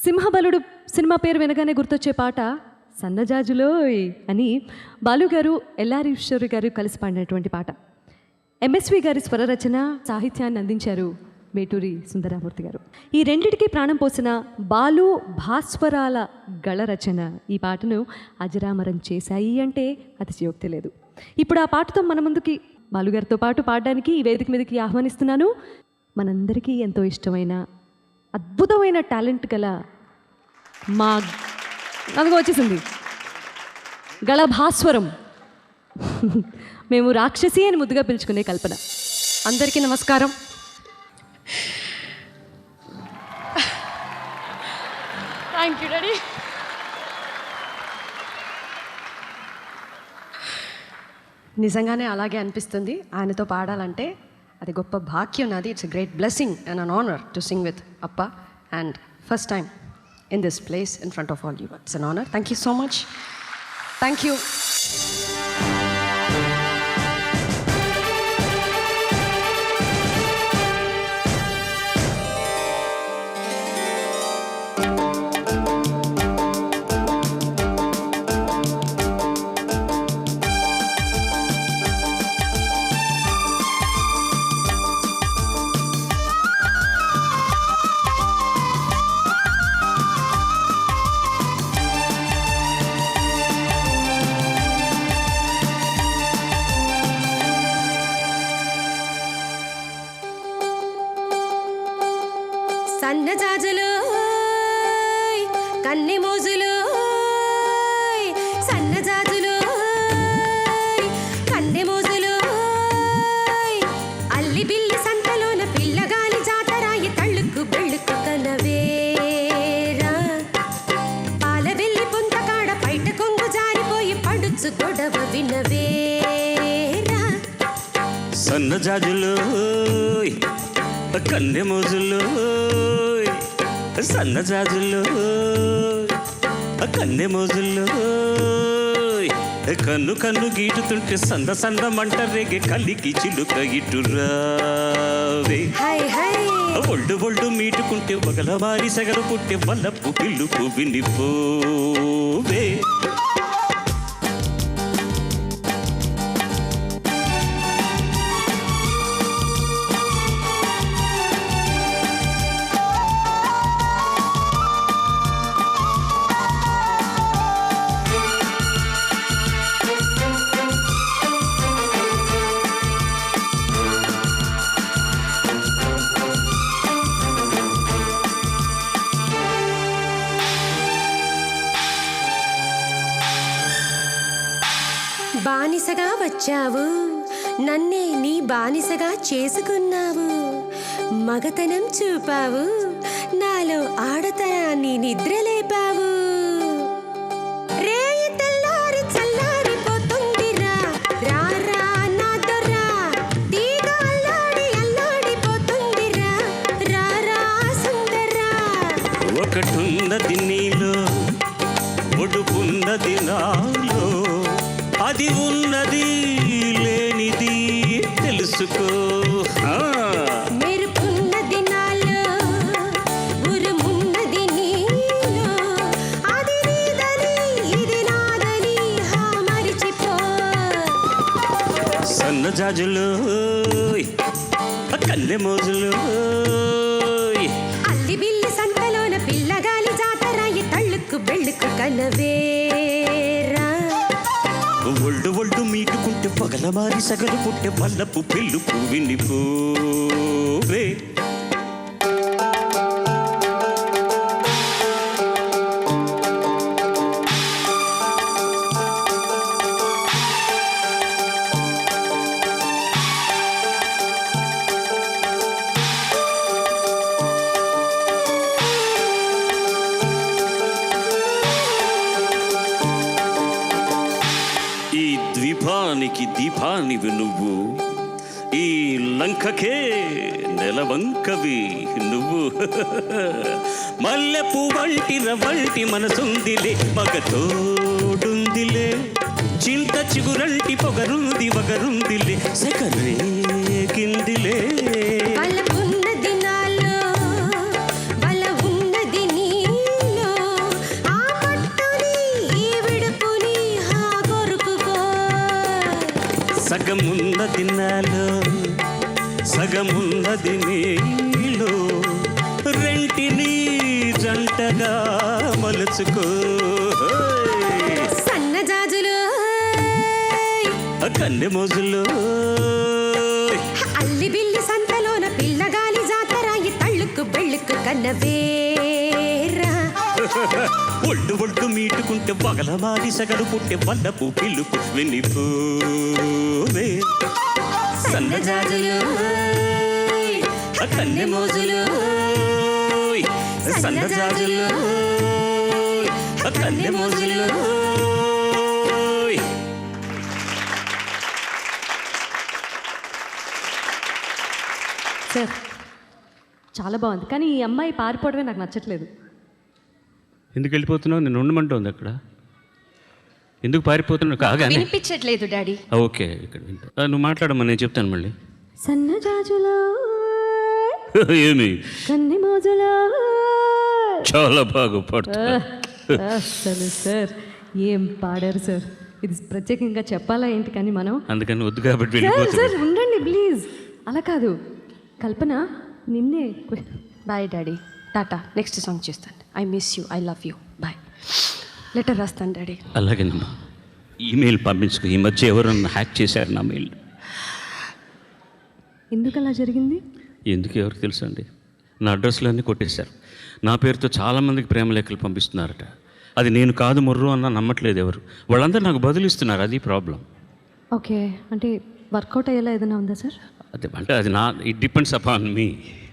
సింహబలుడు cinema పేరు వినగానే గుర్తొచ్చే పాట సన్నజాజులోయ్ అని బాలుగారు ఎల్ఆర్ ఈశ్వరి గారు కలిసి పాడినటువంటి పాట. ఎంఎస్వి గారి స్వరరచన సాహిత్యాన్ని అందించారు వేటూరి సుందరమూర్తి గారు. ఈ రెండిటికి ప్రాణం పోసిన బాలు భాస్వరాల గళ రచన ఈ పాటను అజరామరం చేశాయి అంటే అతిశయోక్తి లేదు. ఇప్పుడు ఆ పాటతో మన ముందుకి బాలుగారితో పాటు పాడడానికి ఈ వేదిక మీదకి ఆహ్వానిస్తున్నాను. మనందరికీ ఎంతో ఇష్టమైన అద్భుతమైన టాలెంట్ గల మా అందుకు వచ్చేసింది గళ భాస్వరం, మేము రాక్షసి అని ముద్దుగా పిలుచుకునే కల్పన. అందరికీ నమస్కారం. Thank you daddy. నిజంగానే అలాగే అనిపిస్తుంది. ఆయనతో పాడాలంటే అది గొప్ప భాగ్యం నాది. It's a great blessing and an honour to sing with అప్ప and first time in this place in front of all you. It's an honor. Thank you so much. Thank you. సన్నజాజులు కన్ని మోజులు, సన్నజాజులు కన్నె మోజులు, అల్లి బిల్లి సంతలోన పిల్లగాలి జాతరాయి తళ్ళుకు బెళ్ళుకు కనవేరా, పాల వెళ్ళి పొంతకాడ బయట కొంగు జారిపోయి పడుచు గొడవ వినవేరా. సన్నజాజులు కన్నె మోజులు, సన్నజాజులు కన్నె మోజులు, కన్ను కన్ను గీటుతుంటే సంద సంద మంట రేగే కలికి చిలుక ఇటురావే, ఒళ్ళు ఒళ్ళు మీటుకుంటే ఒకల వారి సగరు పుట్టే వల్లపు పిల్లుకు వినిపోవే. బానిసగా వచ్చావు, నన్నే నీ బానిసగా చేసుకున్నావు, మగతనం చూపావు, నాలో ఆడతనాన్ని నిద్రలేపావు. రేయి తెల్లారి చల్లారిపోతుందిరా, రారా నా దొరా, తీగ అల్లాడి అల్లాడిపోతుందిరా, రారా సుందరా. ఒకటున్నది నీలో ఒడుపున్నది నాలో, అది ఉన్నది లేనిది తెలుసుకో. మెరుపున్నది నాలో, ఉరుమున్నది నీలో, అది నీదని ఇది నాదని మరిచిపో. సన్నజాజులు కన్నె మోజులు, అల్లి బిల్లి సంతలోన పిల్లగాలి జాతరాయి తళ్ళుకు బెళ్ళుకు కనవేరా, ఒళ్ళు ఒళ్ళు మీటుకుంటే పగల మారి సగలు పుట్టే వల్లపు పిల్లుకు వినిపోవే. ఈ ద్వీపానికి దీపానివి నువ్వు, ఈ లంకకే నెలవంకవి నువ్వు. మల్లెపు వంటి రవంటి మనసుందిలే, మగ తోడుందిలే, చింత చిగురంటి పొగరుంది వగరుందిలే, సెకరేగిందిలే. బలమున్నది నాలో, బల ఉన్నది నీలో, సగమున్నది నాలో సగమున్నది నీలో రెంటిని జంటగా మలుచుకో సన్నజాజులు కన్నె మోజులో అల్లి బిల్లి సంతలోన పిల్లగాలి జాతరాయి తళ్ళుకు బెళ్ళుకు కన్నవేరా ఒళ్ళు ఒళ్ళు మీటుకుంటే పగలమారి సగలు పుట్టే వల్లపు పిల్లుకు వినిపోవే సన్నజాజులు కన్నె మోజులు సన్నజాజులు కన్నె మోజులు సార్ చాలా బాగుంది, కానీ ఈ అమ్మాయి పారిపోవడమే నాకు నచ్చట్లేదు. ఎందుకు వెళ్ళిపోతున్నావు? నేను ఉండమంటోంది అక్కడ. ఎందుకు పారిపోతున్నావు? కాగానే వినిపించట్లేదు డాడీ. ఓకే, ఇక్కడ వింటా. నువ్వు మాట్లాడమ్మా, నేను చెప్తాను మళ్ళీ. సన్నజాజులో ఏమి కన్ని మోజులో చాలా బాగా పడుతుంది. అసలు సార్ ఏం పాడారు సార్. ఇది ప్రత్యేకంగా చెప్పాలా ఏంటి, కానీ మనం అందుకని వద్దు కాబట్టి సార్ వెళ్ళిపోతున్నా. సార్ ఉండండి ప్లీజ్. అలా కాదు కల్పన, నిన్నే బాయ్ డాడీ, టాటా. నెక్స్ట్ సాంగ్ చేస్తాను. I miss you, I love you, bye. Letter రాస్తాను డాడీ. అలాగేనమ్మా, ఈమెయిల్ పంపించుకో. ఈ మధ్య ఎవరన్నా హ్యాక్ చేశారు నా మెయిల్. ఎందుకు అలా జరిగింది? ఎందుకు ఎవరికి తెలుసు అండి. నా అడ్రస్లన్నీ కొట్టేశారు. నా పేరుతో చాలామందికి ప్రేమ లేఖలు పంపిస్తున్నారట. అది నేను కాదు మొర్రు అన్న నమ్మట్లేదు ఎవరు. వాళ్ళందరూ నాకు బదులిస్తున్నారు, అది ప్రాబ్లం. ఓకే, అంటే వర్కౌట్ అయ్యేలా ఏదైనా ఉందా సార్? అదే అంటే అది నా ఇట్ డిపెండ్స్ అపాన్ మీ.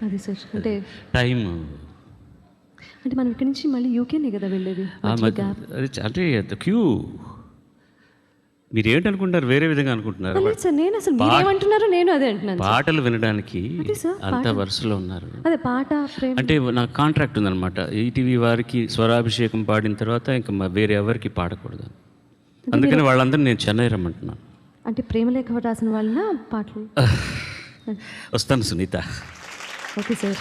అది సార్ అంటే టైం అంటే మనం ఇక్కడి నుంచి మళ్ళీ యూకేనే కదా వెళ్ళేది. అది అంటే క్యూ. మీరు ఏంటనుకుంటారు? వేరే విధంగా అనుకుంటున్నారు. లేదు సార్, నేను అసలు మీరేమంటున్నారో నేను అదే అంటున్నాను. పాటలు వినడానికి అదే సార్, అంత వరుసలో ఉన్నారు. అదే పాట ప్రేమ అంటే నాకు కాంట్రాక్ట్ ఉందన్నమాట. ఈటీవీ వారికి స్వరాభిషేకం పాడిన తర్వాత ఇంకా వేరే ఎవరికి పాడకూడదు. అందుకని వాళ్ళందరూ నేను చెన్నై రమ్మంటున్నాను. అంటే ప్రేమలేఖ రాసిన వాళ్ళ పాటలు. వస్తాను సునీత. Okay sir.